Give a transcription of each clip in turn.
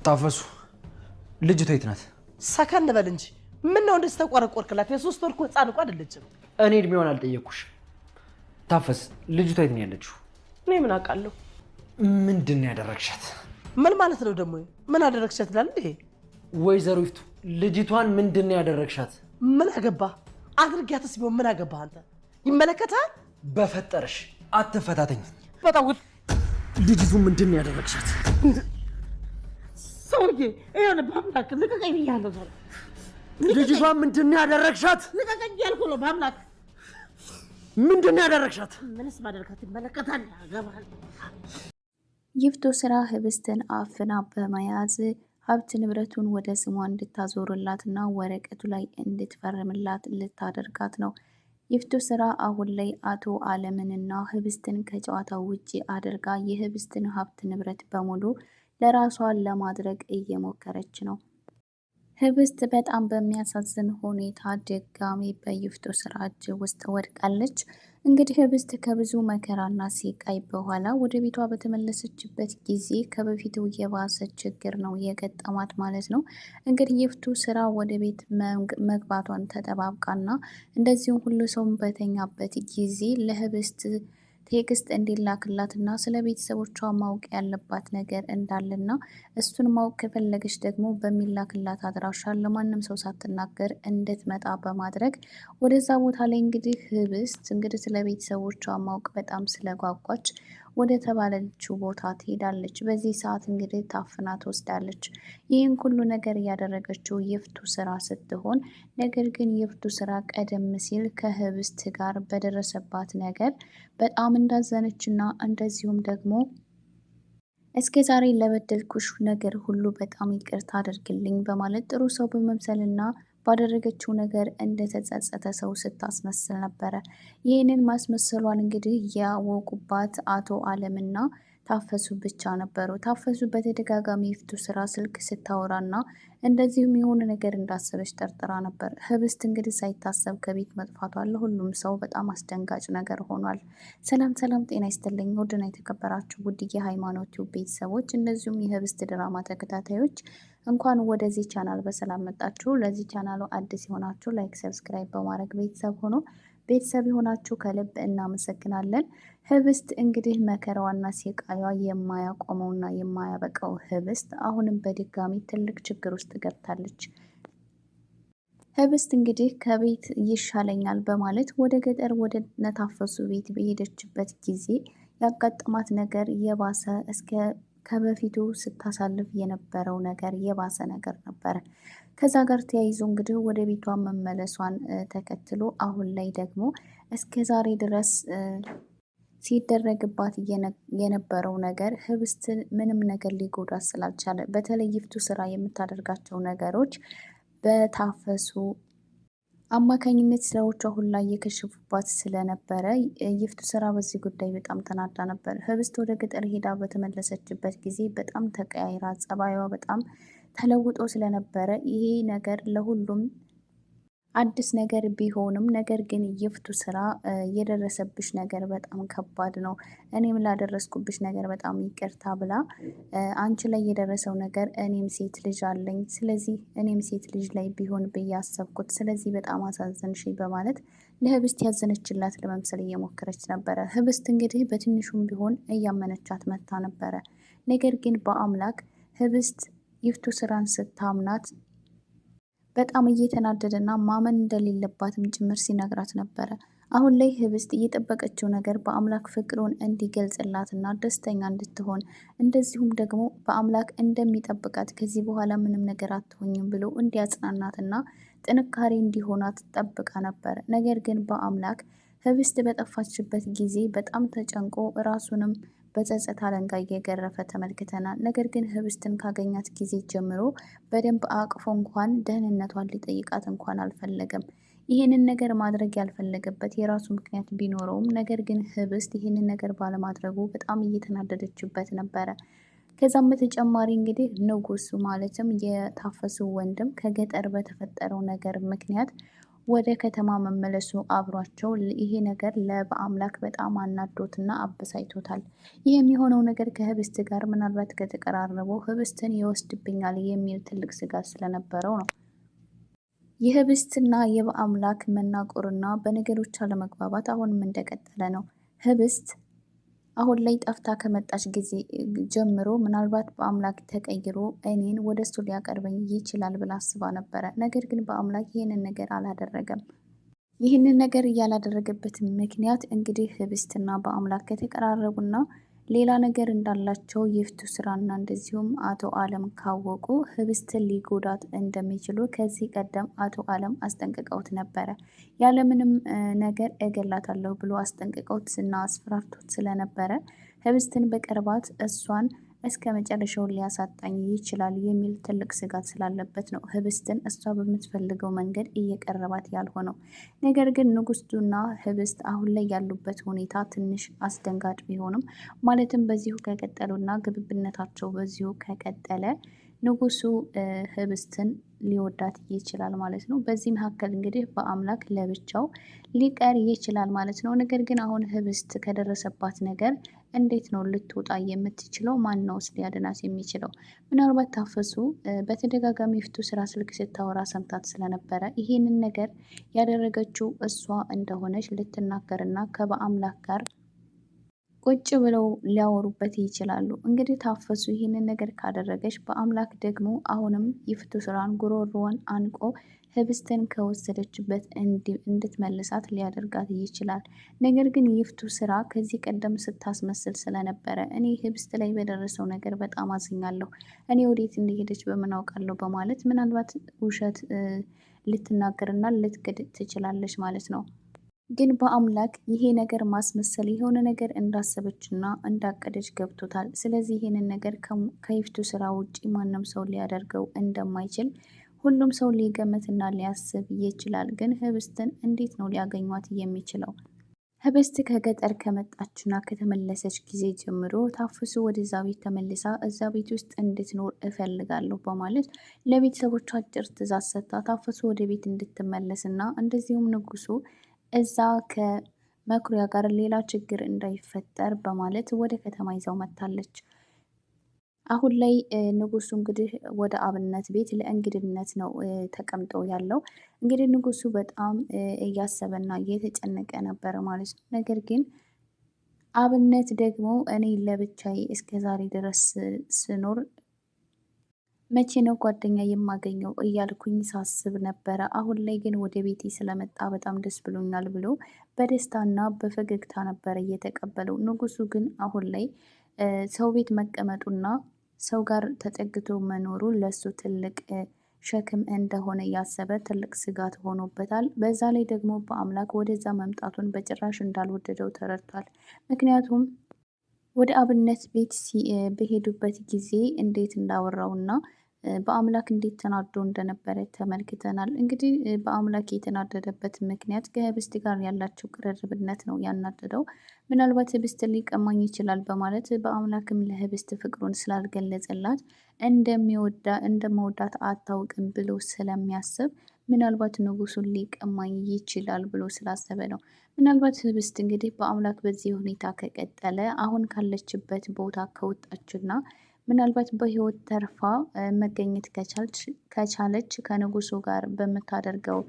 ታፈሱ ልጅቷ የት ናት? ሰከን በል እንጂ ምን ነው እንደዚህ ተቆረቆርክላት? የሶስት ወር እኮ ህፃን እኮ አይደለችም። እኔ እድሜዋን አልጠየኩሽ። ታፈስ ልጅቷ የት ነው ያለችው? እኔ ምን አውቃለሁ? ምንድን ነው ያደረግሻት? ምን ማለት ነው ደግሞ? ምን አደረግሻት ይላል እንዴ? ወይዘሮ ይፍቱ ልጅቷን ምንድን ነው ያደረግሻት? ምን አገባ? አድርጊያትስ ቢሆን ምን አገባ? አንተ ይመለከታል? በፈጠረሽ አትፈታተኝ። በጣም ልጅቱ ምንድን ነው ያደረግሻት? ሰውዬ ይሄን በአምላክ ልቀቀኝ ብያለሁ። ልጅቷን ምንድን ነው ያደረግሻት? ልቀቀኝ ያልኩህ ነው። በአምላክ ምንድን ነው ያደረግሻት? ምንስ ማደርጋት ይመለከታል? ያገባል። ይፍቱ ስራ ህብስትን አፍና በመያዝ ሀብት ንብረቱን ወደ ስሟ እንድታዞርላትና ወረቀቱ ላይ እንድትፈርምላት ልታደርጋት ነው። ይፍቱ ስራ አሁን ላይ አቶ አለምንና ህብስትን ከጨዋታው ውጪ አድርጋ የህብስትን ሀብት ንብረት በሙሉ ለራሷ ለማድረግ እየሞከረች ነው። ህብስት በጣም በሚያሳዝን ሁኔታ ድጋሚ በይፍቱ ስራ እጅ ውስጥ ወድቃለች። እንግዲህ ህብስት ከብዙ መከራና ሲቃይ በኋላ ወደ ቤቷ በተመለሰችበት ጊዜ ከበፊቱ የባሰ ችግር ነው የገጠማት ማለት ነው። እንግዲህ ይፍቱ ስራ ወደ ቤት መግባቷን ተጠባብቃና እንደዚሁም ሁሉ ሰው በተኛበት ጊዜ ለህብስት ቴክስት እንዲላክላትና ስለ ቤተሰቦቿ ማወቅ ያለባት ነገር እንዳለና እሱን ማወቅ ከፈለገች ደግሞ በሚላክላት አድራሻ ለማንም ሰው ሳትናገር እንድትመጣ በማድረግ ወደዛ ቦታ ላይ እንግዲህ ህብስት እንግዲህ ስለ ቤተሰቦቿ ማወቅ በጣም ስለጓጓች ወደ ተባለችው ቦታ ትሄዳለች። በዚህ ሰዓት እንግዲህ ታፍና ትወስዳለች። ይህን ሁሉ ነገር እያደረገችው ይፍቱ ስራ ስትሆን ነገር ግን ይፍቱ ስራ ቀደም ሲል ከህብስት ጋር በደረሰባት ነገር በጣም እንዳዘነችና እንደዚሁም ደግሞ እስከ ዛሬ ለበደልኩሽ ነገር ሁሉ በጣም ይቅርታ አድርግልኝ በማለት ጥሩ ሰው በመምሰልና ባደረገችው ነገር እንደተጸጸተ ሰው ስታስመስል ነበረ። ይህንን ማስመሰሏን እንግዲህ ያወቁባት አቶ አለምና ታፈሱ ብቻ ነበሩ። ታፈሱ በተደጋጋሚ ይፍቱ ስራ ስልክ ስታወራና እንደዚሁም የሆነ ነገር እንዳሰበች ጠርጥራ ነበር። ህብስት እንግዲህ ሳይታሰብ ከቤት መጥፋቷ ለሁሉም ሰው በጣም አስደንጋጭ ነገር ሆኗል። ሰላም ሰላም፣ ጤና ይስጥልኝ ውድና የተከበራችሁ ውድ የሃይማኖት ቤተሰቦች እንደዚሁም የህብስት ድራማ ተከታታዮች እንኳን ወደዚህ ቻናል በሰላም መጣችሁ። ለዚህ ቻናሉ አዲስ የሆናችሁ ላይክ፣ ሰብስክራይብ በማድረግ ቤተሰብ ሆኖ ቤተሰብ የሆናችሁ ከልብ እናመሰግናለን። ህብስት እንግዲህ መከራዋና ሲቃዩዋ የማያቆመውና የማያበቃው ህብስት አሁንም በድጋሚ ትልቅ ችግር ውስጥ ገብታለች። ህብስት እንግዲህ ከቤት ይሻለኛል በማለት ወደ ገጠር ወደ ነታፈሱ ቤት በሄደችበት ጊዜ ያጋጠማት ነገር የባሰ እስከ ከበፊቱ ስታሳልፍ የነበረው ነገር የባሰ ነገር ነበረ። ከዛ ጋር ተያይዞ እንግዲህ ወደ ቤቷ መመለሷን ተከትሎ አሁን ላይ ደግሞ እስከ ዛሬ ድረስ ሲደረግባት የነበረው ነገር ህብስት ምንም ነገር ሊጎዳት ስላልቻለ በተለይ ይፍቱ ስራ የምታደርጋቸው ነገሮች በታፈሱ አማካኝነት ስራዎቿ ሁላ እየከሸፉባት ስለነበረ ይፍቱ ስራ በዚህ ጉዳይ በጣም ተናዳ ነበር። ህብስት ወደ ገጠር ሄዳ በተመለሰችበት ጊዜ በጣም ተቀያይራ ጸባይዋ በጣም ተለውጦ ስለነበረ ይሄ ነገር ለሁሉም አዲስ ነገር ቢሆንም ነገር ግን ይፍቱ ስራ የደረሰብሽ ነገር በጣም ከባድ ነው፣ እኔም ላደረስኩብሽ ነገር በጣም ይቅርታ ብላ አንቺ ላይ የደረሰው ነገር እኔም ሴት ልጅ አለኝ፣ ስለዚህ እኔም ሴት ልጅ ላይ ቢሆን ብዬ አሰብኩት፣ ስለዚህ በጣም አሳዘንሽ በማለት ለህብስት ያዘነችላት ለመምሰል እየሞከረች ነበረ። ህብስት እንግዲህ በትንሹም ቢሆን እያመነቻት መታ ነበረ። ነገር ግን በአምላክ ህብስት ይፍቱ ስራን ስታምናት በጣም እየተናደደና ማመን እንደሌለባትም ጭምር ሲነግራት ነበረ። አሁን ላይ ህብስት እየጠበቀችው ነገር በአምላክ ፍቅሩን እንዲገልጽላትና ደስተኛ እንድትሆን እንደዚሁም ደግሞ በአምላክ እንደሚጠብቃት ከዚህ በኋላ ምንም ነገር አትሆኝም ብሎ እንዲያጽናናትና ጥንካሬ እንዲሆናት ጠብቃ ነበር። ነገር ግን በአምላክ ህብስት በጠፋችበት ጊዜ በጣም ተጨንቆ ራሱንም በጸጸት አለንጋ እየገረፈ ተመልክተናል። ነገር ግን ህብስትን ካገኛት ጊዜ ጀምሮ በደንብ አቅፎ እንኳን ደህንነቷን ሊጠይቃት እንኳን አልፈለገም። ይህንን ነገር ማድረግ ያልፈለገበት የራሱ ምክንያት ቢኖረውም ነገር ግን ህብስት ይህንን ነገር ባለማድረጉ በጣም እየተናደደችበት ነበረ። ከዛም በተጨማሪ እንግዲህ ንጉሱ ማለትም የታፈሱ ወንድም ከገጠር በተፈጠረው ነገር ምክንያት ወደ ከተማ መመለሱ አብሯቸው ይሄ ነገር ለበአምላክ በጣም አናዶትና አበሳይቶታል። ይህ የሚሆነው ነገር ከህብስት ጋር ምናልባት ከተቀራረቡ ህብስትን ይወስድብኛል የሚል ትልቅ ስጋት ስለነበረው ነው። የህብስትና የበአምላክ መናቆርና በነገሮች አለመግባባት አሁንም እንደቀጠለ ነው። ህብስት አሁን ላይ ጠፍታ ከመጣች ጊዜ ጀምሮ ምናልባት በአምላክ ተቀይሮ እኔን ወደ እሱ ሊያቀርበኝ ይችላል ብላ አስባ ነበረ። ነገር ግን በአምላክ ይህንን ነገር አላደረገም። ይህንን ነገር ያላደረገበት ምክንያት እንግዲህ ህብስትና በአምላክ ከተቀራረቡና ሌላ ነገር እንዳላቸው ይፍቱ ስራና እንደዚሁም አቶ አለም ካወቁ ህብስትን ሊጎዳት እንደሚችሉ ከዚህ ቀደም አቶ አለም አስጠንቅቀውት ነበረ። ያለምንም ነገር እገላታለሁ ብሎ አስጠንቅቀውት እና አስፈራርቶት ስለነበረ ህብስትን በቅርባት እሷን እስከ መጨረሻው ሊያሳጣኝ ይችላል የሚል ትልቅ ስጋት ስላለበት ነው ህብስትን እሷ በምትፈልገው መንገድ እየቀረባት ያልሆነው። ነገር ግን ንጉስቱና ህብስት አሁን ላይ ያሉበት ሁኔታ ትንሽ አስደንጋጭ ቢሆንም ማለትም በዚሁ ከቀጠሉና ግብብነታቸው በዚሁ ከቀጠለ ንጉሱ ህብስትን ሊወዳት ይችላል ማለት ነው። በዚህ መካከል እንግዲህ በአምላክ ለብቻው ሊቀር ይችላል ማለት ነው። ነገር ግን አሁን ህብስት ከደረሰባት ነገር እንዴት ነው ልትወጣ የምትችለው? ማን ነውስ ሊያድናት የሚችለው? ምናልባት ታፈሱ በተደጋጋሚ ይፍቱ ስራ ስልክ ስታወራ ሰምታት ስለነበረ ይሄንን ነገር ያደረገችው እሷ እንደሆነች ልትናገርና ከበአምላክ ጋር ቁጭ ብለው ሊያወሩበት ይችላሉ። እንግዲህ ታፈሱ ይህንን ነገር ካደረገች በአምላክ ደግሞ አሁንም ይፍቱ ስራን ጉሮሮዋን አንቆ ህብስትን ከወሰደችበት እንድትመልሳት ሊያደርጋት ይችላል። ነገር ግን ይፍቱ ስራ ከዚህ ቀደም ስታስመስል ስለነበረ እኔ ህብስት ላይ በደረሰው ነገር በጣም አዝኛለሁ፣ እኔ ወዴት እንደሄደች በምን አውቃለሁ በማለት ምናልባት ውሸት ልትናገርና ልትክድ ትችላለች ማለት ነው። ግን በአምላክ ይሄ ነገር ማስመሰል የሆነ ነገር እንዳሰበችና እንዳቀደች ገብቶታል። ስለዚህ ይሄንን ነገር ከይፍቱ ስራ ውጪ ማንም ሰው ሊያደርገው እንደማይችል ሁሉም ሰው ሊገመትና ሊያስብ ይችላል። ግን ህብስትን እንዴት ነው ሊያገኟት የሚችለው? ህብስት ከገጠር ከመጣችና ከተመለሰች ጊዜ ጀምሮ ታፍሱ ወደዛ ቤት ተመልሳ እዛ ቤት ውስጥ እንድትኖር እፈልጋለሁ በማለት ለቤተሰቦቿ አጭር ትዕዛዝ ሰጥታ ታፍሱ ወደ ቤት እንድትመለስና እንደዚሁም ንጉሱ እዛ ከመኩሪያ ጋር ሌላ ችግር እንዳይፈጠር በማለት ወደ ከተማ ይዘው መጥታለች። አሁን ላይ ንጉሱ እንግዲህ ወደ አብነት ቤት ለእንግድነት ነው ተቀምጦ ያለው። እንግዲህ ንጉሱ በጣም እያሰበና እየተጨነቀ ነበረ ማለት ነው። ነገር ግን አብነት ደግሞ እኔ ለብቻዬ እስከ ዛሬ ድረስ ስኖር መቼ ነው ጓደኛ የማገኘው እያልኩኝ ሳስብ ነበረ። አሁን ላይ ግን ወደ ቤቴ ስለመጣ በጣም ደስ ብሎኛል ብሎ በደስታና በፈገግታ ነበረ እየተቀበለው። ንጉሱ ግን አሁን ላይ ሰው ቤት መቀመጡና ሰው ጋር ተጠግቶ መኖሩ ለሱ ትልቅ ሸክም እንደሆነ ያሰበ ትልቅ ስጋት ሆኖበታል። በዛ ላይ ደግሞ በአምላክ ወደዛ መምጣቱን በጭራሽ እንዳልወደደው ተረድቷል። ምክንያቱም ወደ አብነት ቤት በሄዱበት ጊዜ እንዴት እንዳወራውና በአምላክ እንዴት ተናዶ እንደነበረ ተመልክተናል። እንግዲህ በአምላክ የተናደደበት ምክንያት ከህብስት ጋር ያላቸው ቅርርብነት ነው ያናደደው። ምናልባት ህብስት ሊቀማኝ ይችላል በማለት በአምላክም ለህብስት ፍቅሩን ስላልገለጸላት እንደመወዳት አታውቅም ብሎ ስለሚያስብ ምናልባት ንጉሱን ሊቀማኝ ይችላል ብሎ ስላሰበ ነው። ምናልባት ህብስት እንግዲህ በአምላክ በዚህ ሁኔታ ከቀጠለ አሁን ካለችበት ቦታ ከወጣችና ምናልባት በህይወት ተርፋ መገኘት ከቻለች ከንጉሱ ጋር በምታደርገው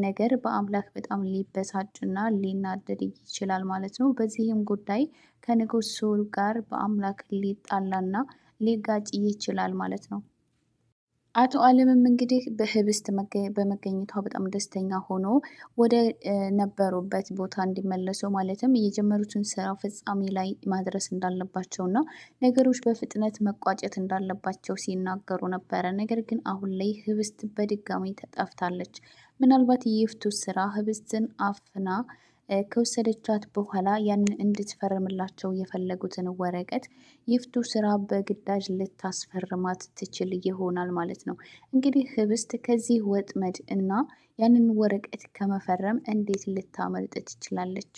ነገር በአምላክ በጣም ሊበሳጭና ሊናደድ ይችላል ማለት ነው። በዚህም ጉዳይ ከንጉሱ ጋር በአምላክ ሊጣላና ሊጋጭ ይችላል ማለት ነው። አቶ አለምም እንግዲህ በህብስት በመገኘቷ በጣም ደስተኛ ሆኖ ወደ ነበሩበት ቦታ እንዲመለሱ ማለትም የጀመሩትን ስራ ፍጻሜ ላይ ማድረስ እንዳለባቸው እና ነገሮች በፍጥነት መቋጨት እንዳለባቸው ሲናገሩ ነበረ። ነገር ግን አሁን ላይ ህብስት በድጋሚ ተጠፍታለች። ምናልባት የይፍቱ ስራ ህብስትን አፍና ከወሰደቻት በኋላ ያንን እንድትፈርምላቸው የፈለጉትን ወረቀት ይፍቱ ስራ በግዳጅ ልታስፈርማት ትችል ይሆናል ማለት ነው። እንግዲህ ህብስት ከዚህ ወጥመድ እና ያንን ወረቀት ከመፈረም እንዴት ልታመልጥ ትችላለች?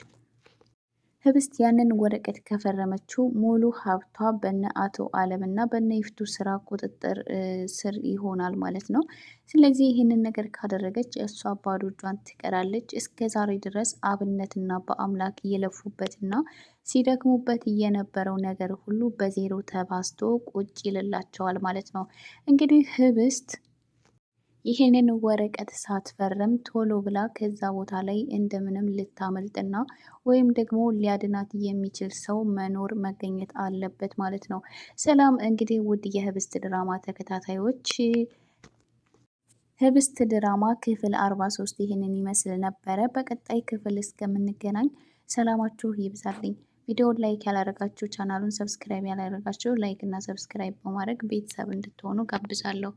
ህብስት ያንን ወረቀት ከፈረመችው ሙሉ ሀብቷ በነ አቶ አለም እና በነ ይፍቱ ስራ ቁጥጥር ስር ይሆናል ማለት ነው። ስለዚህ ይህንን ነገር ካደረገች እሷ ባዶ እጇን ትቀራለች። እስከ ዛሬ ድረስ አብነትና በአምላክ እየለፉበትና ሲደክሙበት የነበረው ነገር ሁሉ በዜሮ ተባዝቶ ቁጭ ይልላቸዋል ማለት ነው። እንግዲህ ህብስት ይህንን ወረቀት ሳትፈርም ቶሎ ብላ ከዛ ቦታ ላይ እንደምንም ልታመልጥና ወይም ደግሞ ሊያድናት የሚችል ሰው መገኘት አለበት ማለት ነው። ሰላም እንግዲህ ውድ የህብስት ድራማ ተከታታዮች ህብስት ድራማ ክፍል 43 ይህንን ይመስል ነበረ። በቀጣይ ክፍል እስከምንገናኝ ሰላማችሁ ይብዛልኝ። ቪዲዮውን ላይክ ያላደረጋችሁ ቻናሉን ሰብስክራይብ ያላደረጋችሁ ላይክ እና ሰብስክራይብ በማድረግ ቤተሰብ እንድትሆኑ ጋብዛለሁ።